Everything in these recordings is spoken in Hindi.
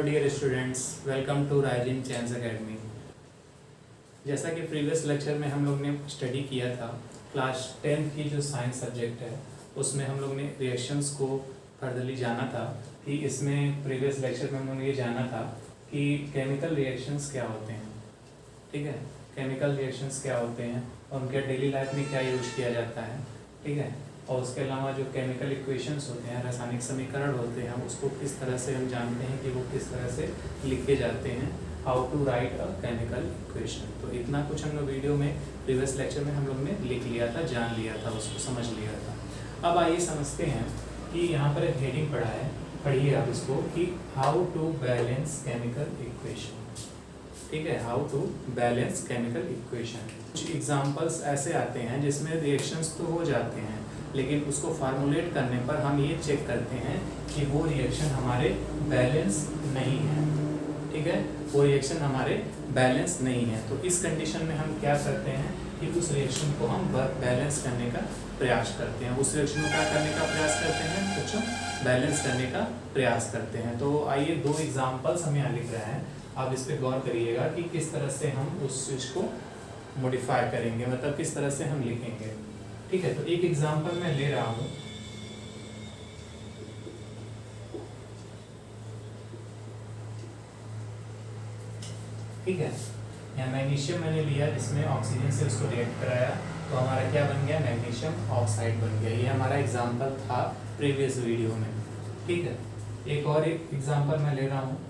Dear students, welcome to rising chance academy. जैसा कि प्रीवियस लेक्चर में हम लोग ने स्टडी किया था, क्लास 10 की जो साइंस सब्जेक्ट है उसमें हम लोग ने रिएक्शंस को फर्दरली जाना था कि इसमें प्रीवियस लेक्चर में हम लोग ने ये जाना था कि केमिकल रिएक्शंस क्या होते हैं। ठीक है, केमिकल रिएक्शंस क्या होते हैं और उनके डेली लाइफ में क्या यूज किया जाता है। ठीक है, और उसके अलावा जो केमिकल इक्वेशंस होते हैं, रासायनिक समीकरण होते हैं, उसको किस तरह से हम जानते हैं कि वो किस तरह से लिखे जाते हैं, how to write a chemical equation. तो इतना कुछ हम लोग वीडियो में प्रीवियस लेक्चर में हम लोग ने लिख लिया था, जान लिया था, उसको समझ लिया था। अब आइए समझते हैं कि यहाँ पर एक हेडिंग पढ़ा है, पढ़िए आप इसको कि how to balance chemical equation. ठीक है, how to balance chemical equation. कुछ एग्जांपल्स ऐसे आते हैं जिसमें रिएक्शंस तो हो जाते हैं, लेकिन उसको फार्मूलेट करने पर हम ये चेक करते हैं कि वो रिएक्शन हमारे बैलेंस नहीं है। ठीक है, वो रिएक्शन हमारे बैलेंस नहीं है। तो इस कंडीशन में हम क्या करते हैं कि उस रिएक्शन को हम बैलेंस करने का प्रयास करते हैं। उस रिएक्शन को क्या करने का प्रयास करते हैं बच्चों? बैलेंस करने का प्रयास करते हैं। तो आइए दो एग्जाम्पल्स हम यहाँ लिख रहे हैं, आप इस पर गौर करिएगा कि किस तरह से हम उस चीज़ को मॉडिफाई करेंगे, मतलब किस तरह से हम लिखेंगे। ठीक है, तो एक एग्जांपल मैं ले रहा हूँ। ठीक है, यहाँ मैग्नीशियम मैंने लिया जिसमें ऑक्सीजन से उसको रिएक्ट कराया, तो हमारा क्या बन गया? मैग्नीशियम ऑक्साइड बन गया। ये हमारा एग्जांपल था प्रीवियस वीडियो में। ठीक है, एक और एक एग्जांपल मैं ले रहा हूँ।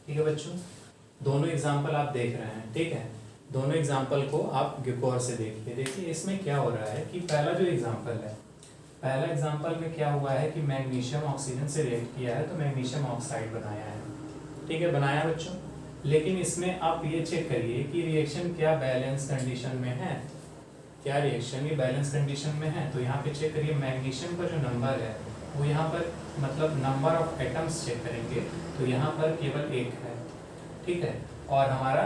ठीक है बच्चों, दोनों एग्जाम्पल आप देख रहे हैं। ठीक है, दोनों एग्जाम्पल को आप गौर से देखिए। देखिए इसमें क्या हो रहा है कि पहला जो एग्जाम्पल है, पहला एग्जाम्पल में क्या हुआ है कि मैग्नीशियम ऑक्सीजन से रिएक्ट किया है, तो मैग्नीशियम ऑक्साइड बनाया है। ठीक है, बनाया बच्चों। लेकिन इसमें आप ये चेक करिए कि रिएक्शन क्या बैलेंस कंडीशन में है। क्या रिएक्शन ये बैलेंस कंडीशन में है? तो यहाँ पे चेक करिए, मैग्नीशियम का जो नंबर है वो यहाँ पर, मतलब नंबर ऑफ एटम्स चेक करेंगे तो यहाँ पर केवल एक है। ठीक है, और हमारा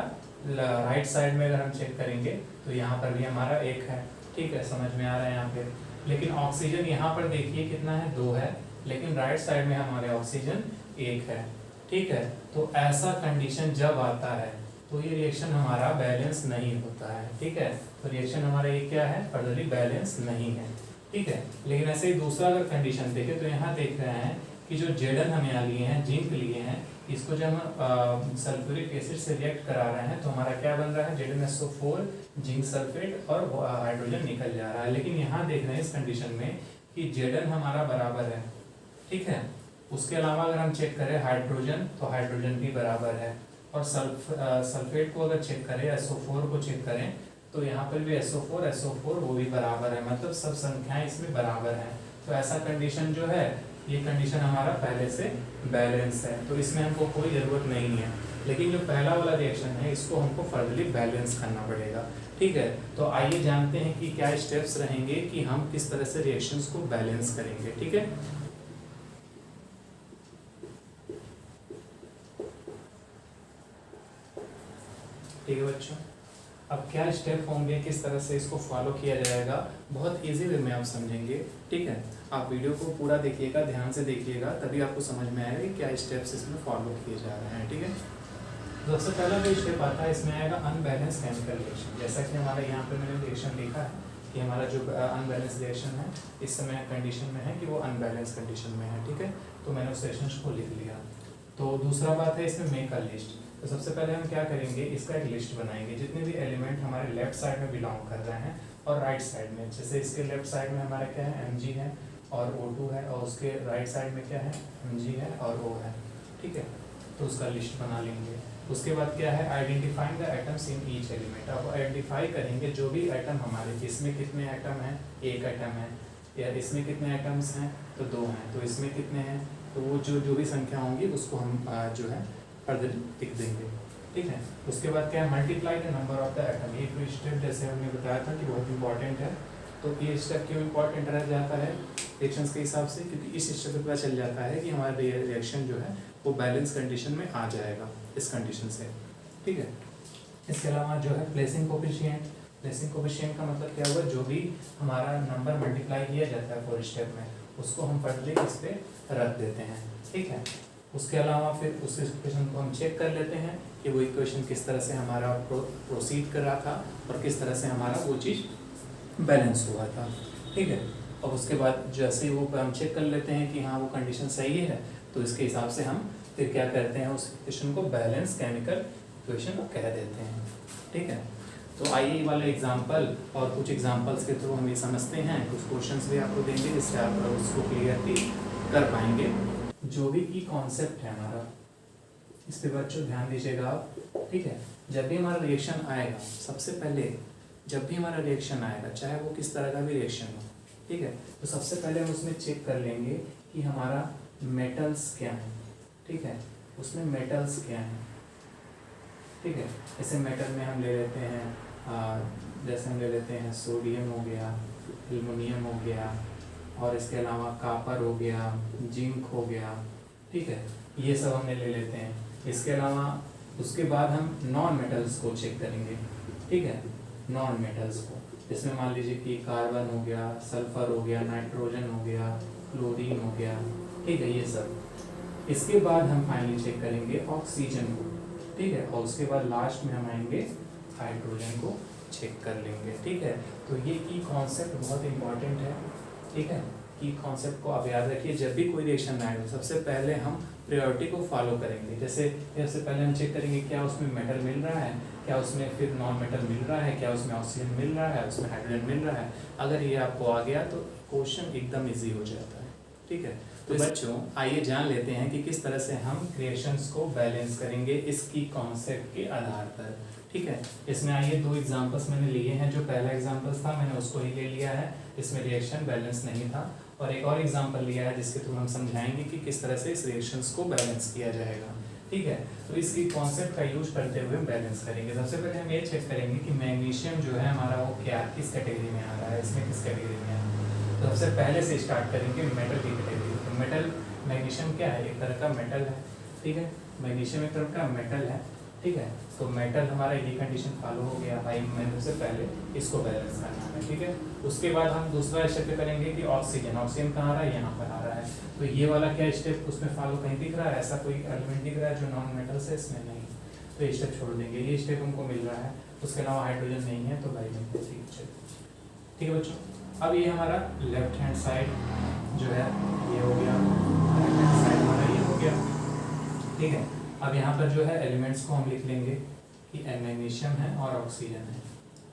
राइट साइड में अगर हम चेक करेंगे तो यहाँ पर भी हमारा एक है। ठीक है, समझ में आ रहा है यहाँ पे। लेकिन ऑक्सीजन यहाँ पर देखिए कितना है? 2 है, लेकिन राइट साइड में हमारे ऑक्सीजन 1 है। ठीक है, तो ऐसा कंडीशन जब आता है तो ये रिएक्शन हमारा बैलेंस नहीं होता है। ठीक है, तो रिएक्शन हमारा ये क्या है? फर्दरली बैलेंस नहीं है। ठीक है, लेकिन ऐसे ही दूसरा अगर कंडीशन देखें तो यहाँ देख रहे हैं कि जो जेडन हम यहाँ लिए हैं, जिंक लिए हैं, इसको जब हम सल्फ्यूरिक एसिड से रिएक्ट करा रहे हैं तो हमारा क्या बन रहा है? ZnSO4, जिंक सल्फेट और हाइड्रोजन निकल जा रहा है। लेकिन यहाँ देख रहे हैं इस कंडीशन में कि Zn हमारा बराबर है। ठीक है, उसके अलावा अगर हम चेक करें हाइड्रोजन, तो हाइड्रोजन भी बराबर है। और सल्फेट को अगर चेक करें, SO4 को चेक करें, तो यहाँ पर भी SO4 वो भी बराबर है, मतलब सब संख्याएं इसमें बराबर हैं। तो ऐसा कंडीशन जो है, ये कंडीशन हमारा पहले से बैलेंस है, तो इसमें हमको कोई ज़रूरत नहीं है। लेकिन जो पहला वाला रिएक्शन है इसको हमको फर्दरली बैलेंस करना पड़ेगा। ठीक है, तो आइए जानते हैं कि क्या स्टेप्स रहेंगे कि हम किस तरह से रिएक्शंस को बैलेंस करेंगे। ठीक है, ठीक है बच्चों, अब क्या स्टेप होंगे, किस तरह से इसको फॉलो किया जाएगा, बहुत इजी वे में आप समझेंगे। ठीक है, आप वीडियो को पूरा देखिएगा, ध्यान से देखिएगा, तभी आपको समझ में आएगा कि क्या स्टेप्स इसमें फॉलो किए जा रहे हैं। ठीक है, तो सबसे पहला जो स्टेप आता है इसमें आएगा अनबैलेंस केमिकल रिएक्शन। जैसा कि हमारा यहाँ पे मैंने रिएक्शन लिखा है कि हमारा जो अनबैलेंस रिएक्शन है इस समय कंडीशन में है कि वो अनबैलेंस कंडीशन में है। ठीक है, तो मैंने उस रिएक्शन को लिख लिया। तो दूसरा बात है इसमें मेक अ लिस्ट। तो सबसे पहले हम क्या करेंगे, इसका एक लिस्ट बनाएंगे, जितने भी एलिमेंट हमारे लेफ्ट साइड में बिलोंग कर रहे हैं और राइट साइड में। जैसे इसके लेफ्ट साइड में हमारा क्या है? Mg है और O2 है, और उसके राइट साइड में क्या है? Mg है और O है। ठीक है, तो उसका लिस्ट बना लेंगे। उसके बाद क्या है? Identifying the atoms in each element. अब आइडेंटिफाई करेंगे जो भी एटम हमारे, इसमें कितने एटम हैं? 1 एटम है। या इसमें कितने एटम्स हैं? तो 2 हैं। तो इसमें कितने हैं? तो वो जो भी संख्या होंगी उसको हम जो है फर्दर लिख देंगे। ठीक है, उसके बाद क्या है? Multiply the number of the atom. ये कोई स्टेप जैसे हमने बताया था कि बहुत इंपॉर्टेंट है। तो ये स्टेप क्यों इंपॉर्टेंट रह जाता है रिएक्शंस के हिसाब से? क्योंकि इस स्टेप पे पता चल जाता है कि हमारा रिएक्शन जो है वो बैलेंस कंडीशन में आ जाएगा इस कंडीशन से। ठीक है, इसके अलावा जो है प्लेसिंग कोफिशिएंट, प्लेसिंग कोफिशिएंट का मतलब क्या हुआ, जो भी हमारा नंबर मल्टीप्लाई किया जाता है फोर स्टेप में उसको हम फर्दली इस पे रख देते हैं, ठीक है। उसके अलावा फिर उस इक्वेशन को हम चेक कर लेते हैं कि वो इक्वेशन किस तरह से हमारा प्रोसीड कर रहा था और किस तरह से हमारा वो चीज़ बैलेंस हुआ था, ठीक है। और उसके बाद जैसे ही वो हम चेक कर लेते हैं कि हाँ वो कंडीशन सही है, तो इसके हिसाब से हम फिर क्या करते हैं, उस इक्वेशन को बैलेंस केमिकल इक्वेशन कह देते हैं, ठीक है। तो आइए ये वाले एग्जाम्पल और कुछ एग्जाम्पल्स के थ्रू हम ये समझते हैं, कुछ क्वेश्चंस भी आपको देंगे जिससे आप उसको क्लियरली कर पाएंगे। जो भी की कॉन्सेप्ट है हमारा, इस पे बच्चों ध्यान दीजिएगा आप, ठीक है। जब भी हमारा रिएक्शन आएगा, सबसे पहले जब भी हमारा रिएक्शन आएगा, चाहे वो किस तरह का भी रिएक्शन हो, ठीक है, तो सबसे पहले हम उसमें चेक कर लेंगे कि हमारा मेटल्स क्या है, ठीक है, उसमें मेटल्स क्या हैं, ठीक है। जैसे मेटल में हम ले लेते हैं जैसे हम ले लेते हैं सोडियम हो गया, एल्युमिनियम हो गया, और इसके अलावा कॉपर हो गया, जिंक हो गया, ठीक है, ये सब हमने ले लेते हैं। इसके अलावा उसके बाद हम नॉन मेटल्स को चेक करेंगे, ठीक है, नॉन मेटल्स को, जिसमें मान लीजिए कि कार्बन हो गया, सल्फर हो गया, नाइट्रोजन हो गया, क्लोरीन हो गया, ठीक है, ये सब। इसके बाद हम फाइनली चेक करेंगे ऑक्सीजन को, ठीक है, और उसके बाद लास्ट में हम आएंगे हाइड्रोजन को चेक कर लेंगे, ठीक है। तो ये की कॉन्सेप्ट बहुत इंपॉर्टेंट है, ठीक है। की कॉन्सेप्ट को आप याद रखिए, जब भी कोई रिएक्शन आएगा सबसे पहले हम प्रायोरिटी को फॉलो करेंगे। जैसे सबसे पहले हम चेक करेंगे क्या उसमें मेटल मिल रहा है, क्या उसमें फिर नॉन मेटल मिल रहा है, क्या उसमें ऑक्सीजन मिल रहा है, उसमें हाइड्रोजन मिल रहा है। अगर ये आपको आ गया तो क्वेश्चन एकदम ईजी हो जाता है, ठीक है। तो बच्चों आइए जान लेते हैं कि किस तरह से हम रिएक्शंस को बैलेंस करेंगे इसकी कॉन्सेप्ट के आधार पर, ठीक है। इसमें आइए दो एग्जांपल्स मैंने लिए हैं। जो पहला एग्जांपल्स था मैंने उसको ही ले लिया है, इसमें रिएक्शन बैलेंस नहीं था, और एक और एग्जांपल लिया है जिसके थ्रू हम समझाएंगे कि किस तरह से इस रिएक्शंस को बैलेंस किया जाएगा, ठीक है। तो इसकी कॉन्सेप्ट का यूज करते हुए बैलेंस करेंगे। सबसे पहले हम ये चेक करेंगे कि मैग्नीशियम जो है हमारा वो क्या किस कैटेगरी में आ रहा है, इसमें किस कैटेगरी में है। तो सबसे पहले से स्टार्ट करेंगे मेटल की कैटेगरी। तो मेटल, मैग्नीशियम क्या है, एक तरह का मेटल है, ठीक है, मैग्नीशियम एक तरह का मेटल है, ठीक है। तो मेटल हमारा ये कंडीशन फॉलो हो गया भाई, मैंने सबसे पहले इसको बैलेंस करना है, ठीक है। उसके बाद हम दूसरा स्टेप करेंगे कि ऑक्सीजन, ऑक्सीजन कहाँ आ रहा है, यहाँ पर आ रहा है। तो ये वाला क्या स्टेप उसमें फॉलो कहीं दिख रहा है, ऐसा कोई एलिमेंट दिख रहा है जो नॉन मेटल है, इसमें नहीं, तो ये स्टेप छोड़ देंगे, ये स्टेप हमको मिल रहा है। उसके अलावा हाइड्रोजन नहीं है तो भाई नहीं, ठीक है बच्चों। अब ये हमारा लेफ्ट हैंड साइड जो है ये हो गया, राइट हैंड साइड हमारा ये हो गया, ठीक है। अब यहाँ पर जो है एलिमेंट्स को हम लिख लेंगे कि मैग्नीशियम है और ऑक्सीजन है,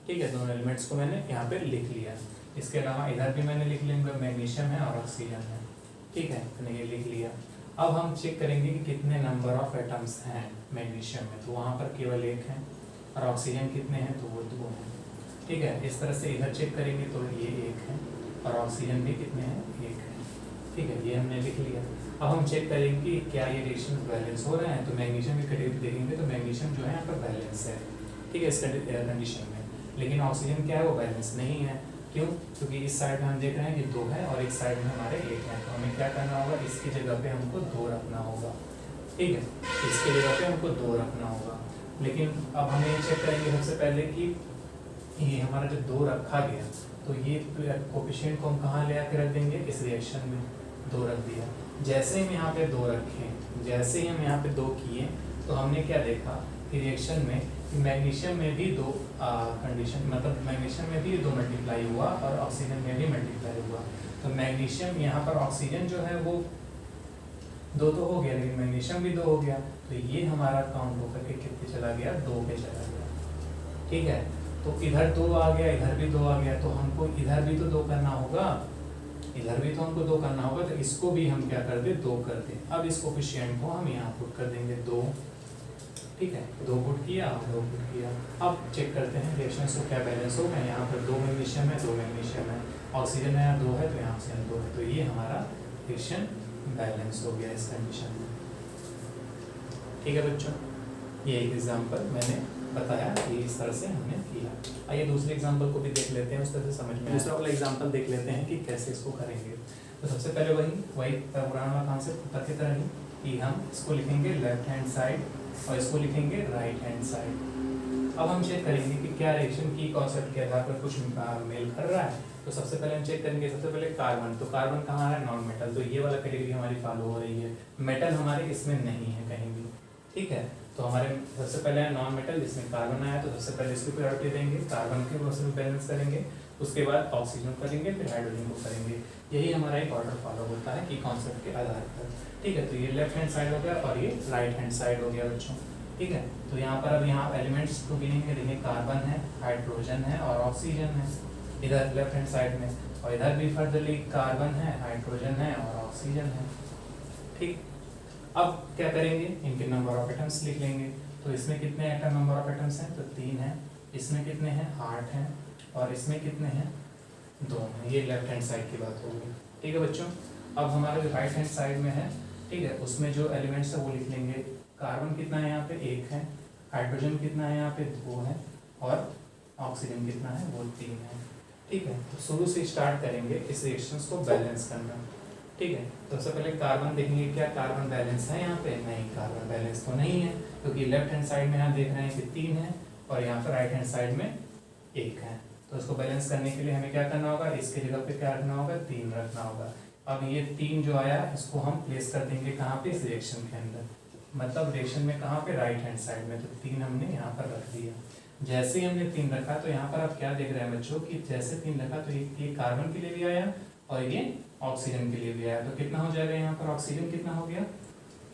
ठीक है, दोनों एलिमेंट्स को मैंने यहाँ पे लिख लिया। इसके अलावा इधर भी मैंने लिख लेंगे मैग्नीशियम है और ऑक्सीजन है, ठीक है, मैंने ये लिख लिया। अब हम चेक करेंगे कि कितने नंबर ऑफ एटम्स हैं मैग्नीशियम में, तो वहाँ पर केवल एक है, और ऑक्सीजन कितने हैं, तो वो 2 हैं, ठीक है। इस तरह से इधर चेक करेंगे तो ये 1 है, और ऑक्सीजन भी कितने हैं, 1 है, ठीक है, ये हमने लिख लिया। अब हम चेक करेंगे कि क्या ये रिएक्शन बैलेंस हो रहे हैं, तो मैग्नीशियम की कैटेगरी देखेंगे तो मैग्नीशियम जो है यहाँ पर बैलेंस है, ठीक है, इस कंडीशन में। लेकिन ऑक्सीजन क्या है, वो बैलेंस नहीं है, क्यों, क्योंकि इस साइड में हम देख रहे हैं कि 2 है और एक साइड में हमारे 1 है, तो हमें क्या करना होगा, इसकी जगह पे हमको 2 रखना होगा, ठीक है, इसकी जगह पे हमको 2 रखना होगा। लेकिन अब हमें ये चेक करेंगे सबसे पहले कि ये हमारा जो 2 रखा गया, तो ये कोफिशिएंट को हम कहाँ ले आके रख देंगे, इस रिएक्शन में 2 रख दिया। जैसे हम यहाँ पे 2 रखे, जैसे ही हम यहाँ पे 2 किए, तो हमने क्या देखा कि रिएक्शन में मैग्नीशियम में भी 2 कंडीशन, मतलब मैग्नीशियम में भी 2 मल्टीप्लाई हुआ और ऑक्सीजन में भी मल्टीप्लाई हुआ। तो मैग्नीशियम यहाँ पर ऑक्सीजन जो है वो 2 तो हो गया, लेकिन मैग्नीशियम भी 2 हो गया, तो ये हमारा काउंट होकर के कितने चला गया, 2 पे चला गया, ठीक है। तो इधर 2 आ गया, इधर भी 2 आ गया, तो हमको इधर भी तो 2 करना होगा, इधर भी तो हमको 2 करना होगा, तो इसको भी हम क्या कर दे, 2 कर दें। अब इस कोफिशिएंट को हम यहाँ पुट कर देंगे 2, ठीक है, 2 पुट किया, 2 पुट किया। अब चेक करते हैं रिएक्शंस को क्या बैलेंस होगा। यहाँ पर 2 मैग्नीशियम है, 2 मैग्नीशियम है, ऑक्सीजन है 2 है, तो यहाँ ऑक्सीजन 2 है, तो ये हमारा रिएक्शन बैलेंस हो गया इस कंडीशन में, ठीक है बच्चों। ये एक एग्जाम्पल मैंने बताया कि इस तरह से हमने किया। आइए दूसरे एग्जाम्पल को भी देख लेते हैं, उस तरह से समझ में। दूसरा वाला एग्जाम्पल देख लेते हैं कि कैसे इसको करेंगे। तो सबसे पहले वही पुराना वाला कॉन्सेप्ट ऊपर की तरह ही कि हम इसको लिखेंगे लेफ्ट हैंड साइड और इसको लिखेंगे राइट हैंड साइड, अब हम चेक करेंगे कि क्या रिएक्शन की कॉन्सेप्ट के आधार पर कुछ मेल कर रहा है। तो सबसे पहले हम चेक करेंगे, सबसे पहले कार्बन। तो कार्बन कहाँ है? नॉन मेटल, तो ये वाला कैटेगरी हमारी फॉलो हो रही है। मेटल हमारे इसमें नहीं है कहीं भी, ठीक है। तो हमारे सबसे पहले है नॉन मेटल जिसमें कार्बन आया, तो सबसे पहले इसको प्रायोरिटी देंगे, कार्बन के प्रोसेस में बैलेंस करेंगे, उसके बाद ऑक्सीजन करेंगे, फिर हाइड्रोजन को करेंगे। यही हमारा एक ऑर्डर फॉलो होता है की कॉन्सेप्ट के आधार पर, ठीक है। तो ये लेफ्ट हैंड साइड हो गया और ये राइट हैंड साइड हो गया बच्चों, ठीक है। तो यहाँ पर अब यहाँ एलिमेंट्स को गिनेंगे, देखिए कार्बन है, हाइड्रोजन है और ऑक्सीजन है इधर लेफ्ट हैंड साइड में, और इधर भी फर्दरली कार्बन है, हाइड्रोजन है और ऑक्सीजन है, ठीक। अब क्या करेंगे, इनके नंबर ऑफ एटम्स लिख लेंगे। तो इसमें कितने एटम नंबर ऑफ एटम्स हैं? तो 3 हैं। इसमें कितने हैं? 8 हैं। और इसमें कितने हैं? 2 हैं। ये लेफ्ट हैंड साइड की बात होगी, ठीक है बच्चों। अब हमारे जो राइट हैंड साइड में है, ठीक है, उसमें जो एलिमेंट्स है वो लिख लेंगे। कार्बन कितना है यहाँ पे? 1 है। हाइड्रोजन कितना है यहाँ पे? 2 है। और ऑक्सीजन कितना है? वो 3 है, ठीक है। तो शुरू से स्टार्ट करेंगे इस रिएक्शंस को बैलेंस करना, ठीक है। तो सबसे पहले कार्बन देखेंगे, क्या कार्बन बैलेंस है यहाँ पे? नहीं, कार्बन बैलेंस तो नहीं है, क्योंकि लेफ्ट हैंड साइड में हम देख रहे हैं कि 3 है और यहाँ पर राइट हैंड साइड में 1 है। तो इसको बैलेंस करने के लिए हमें क्या करना होगा? इसके जगह पे क्या रखना होगा? 3 रखना होगा। अब ये 3 जो आया इसको हम प्लेस कर देंगे कहाँ पे? इस रिएक्शन के अंदर, मतलब रिएक्शन में कहाँ पे? राइट हैंड साइड में। तो 3 हमने यहाँ पर रख दिया। जैसे ही हमने 3 रखा तो यहाँ पर आप क्या देख रहे हैं बच्चों कि जैसे 3 रखा तो ये कार्बन के लिए भी आया और ये ऑक्सीजन के लिए भी आया। तो कितना हो जाएगा यहाँ पर? ऑक्सीजन कितना हो गया?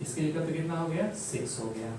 इसके जगह पे कितना हो गया? 6 हो गया,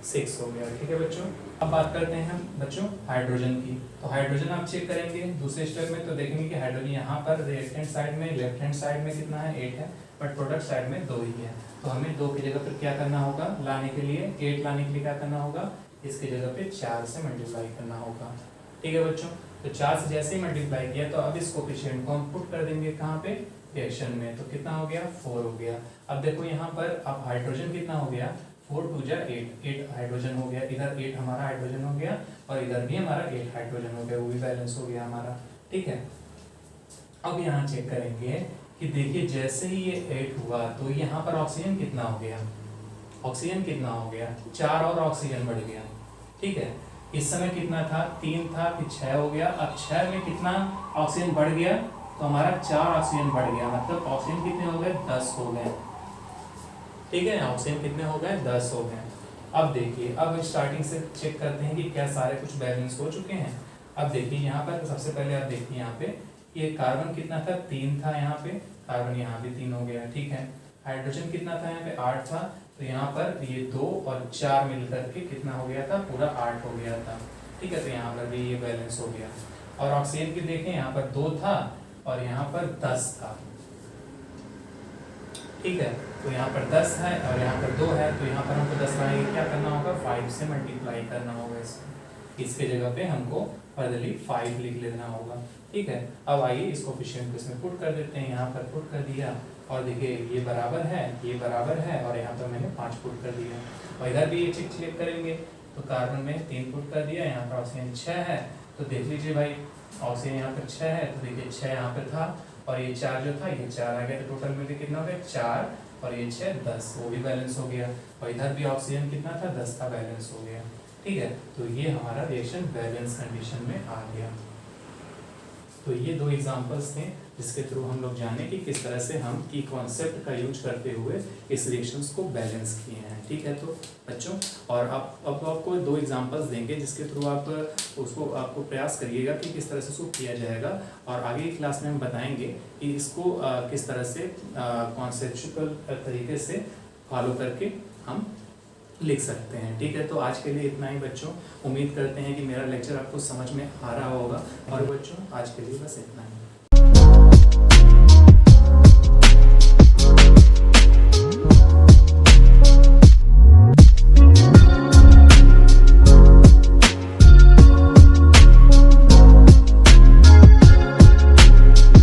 6 हो गया, ठीक है बच्चों। अब बात करते हैं हम बच्चों हाइड्रोजन की। तो हाइड्रोजन आप चेक करेंगे दूसरे स्टेप में, तो देखेंगे कि हाइड्रोजन यहाँ पर राइट हैंड साइड में, लेफ्ट हैंड साइड में कितना है? 8 है, बट प्रोडक्ट साइड में 2 ही है। तो हमें 2 की जगह पर क्या करना होगा लाने के लिए? 8 लाने के लिए क्या करना होगा? इसके जगह पे 4 से मल्टीप्लाई करना होगा, ठीक है बच्चों। तो 4 से जैसे ही मल्टीप्लाई किया तो अब इस कोफिशिएंट को हम पुट कर देंगे कहाँ पे? रिएक्शन में। तो कितना हो गया? 4 हो गया। अब देखो यहाँ पर अब हाइड्रोजन कितना हो गया? 4 2 जा 8 हाइड्रोजन हो गया, इधर 8 हमारा हाइड्रोजन हो गया और इधर भी हमारा 8 हाइड्रोजन हो गया, वो भी बैलेंस हो गया हमारा, ठीक है। अब यहाँ चेक करेंगे कि देखिए जैसे ही ये 8 हुआ तो यहाँ पर ऑक्सीजन कितना हो गया? ऑक्सीजन कितना हो गया? 4 और ऑक्सीजन बढ़ गया, ठीक है। इस समय कितना था? 3 था, फिर 6 हो गया। अब 6 में कितना ऑक्सीजन बढ़ गया? तो हमारा 4 ऑक्सीजन बढ़ गया, मतलब ऑक्सीजन कितने हो गए? 10 हो गए, ठीक है। ऑक्सीजन कितने हो गए? 10 हो गए। अब देखिए, अब स्टार्टिंग से चेक करते हैं कि क्या सारे कुछ बैलेंस हो चुके हैं। अब देखिए यहाँ पर सबसे पहले आप देखिए यहाँ पे ये कार्बन कितना था? 3 था यहाँ पे, कार्बन यहाँ भी 3 हो गया, ठीक है। हाइड्रोजन कितना था? यहाँ पे 8 था, तो यहाँ पर ये 2 और 4 मिलकर के कितना हो गया था? पूरा 8 हो गया था, ठीक है। तो यहाँ पर भी ये बैलेंस हो गया। और ऑक्सीजन की देखें, यहाँ पर 2 था और यहाँ पर 10 था, ठीक है। तो यहाँ पर 10 है और यहाँ पर 2 है, तो यहाँ पर हमको 10 लाएंगे, क्या करना होगा? 5 से मल्टीप्लाई करना होगा इसके जगह पे हमको फर्दरली 5 लिख लेना होगा, ठीक है। अब आइए इस कोफिशिएंट को इसमें पुट कर देते हैं, यहाँ पर पुट कर दिया और देखिए ये बराबर है, ये बराबर है और यहाँ पर मैंने 5 पुट कर दिया। और इधर भी ये चेक करेंगे तो कार्बन में 3 पुट कर दिया, यहाँ पर ऑक्सीजन 6 है, तो देख लीजिए भाई ऑक्सीजन यहाँ पर 6 है, तो देखिए 6 यहाँ पर था और ये 4 जो था ये 4 आ गया, तो टोटल में कितना हो गया? 4 और ये 6 10, वो भी बैलेंस हो गया। और इधर भी ऑक्सीजन कितना था? 10 था, बैलेंस हो गया, ठीक है। तो ये हमारा रिएक्शन बैलेंस कंडीशन में आ गया। तो ये 2 एग्जांपल्स थे जिसके थ्रू हम लोग जाने कि किस तरह से हम की कॉन्सेप्ट का यूज करते हुए इस रिएक्शंस को बैलेंस किए हैं, ठीक है। तो बच्चों, और अब आपको 2 एग्जांपल्स देंगे जिसके थ्रू आप उसको आपको प्रयास करिएगा कि किस तरह से उसको किया जाएगा, और आगे की क्लास में हम बताएंगे कि इसको किस तरह से कॉन्सेप्चुअल तरीके से फॉलो करके हम लिख सकते हैं, ठीक है। तो आज के लिए इतना ही बच्चों। उम्मीद करते हैं कि मेरा लेक्चर आपको समझ में आ रहा होगा, और बच्चों आज के लिए बस इतना ही।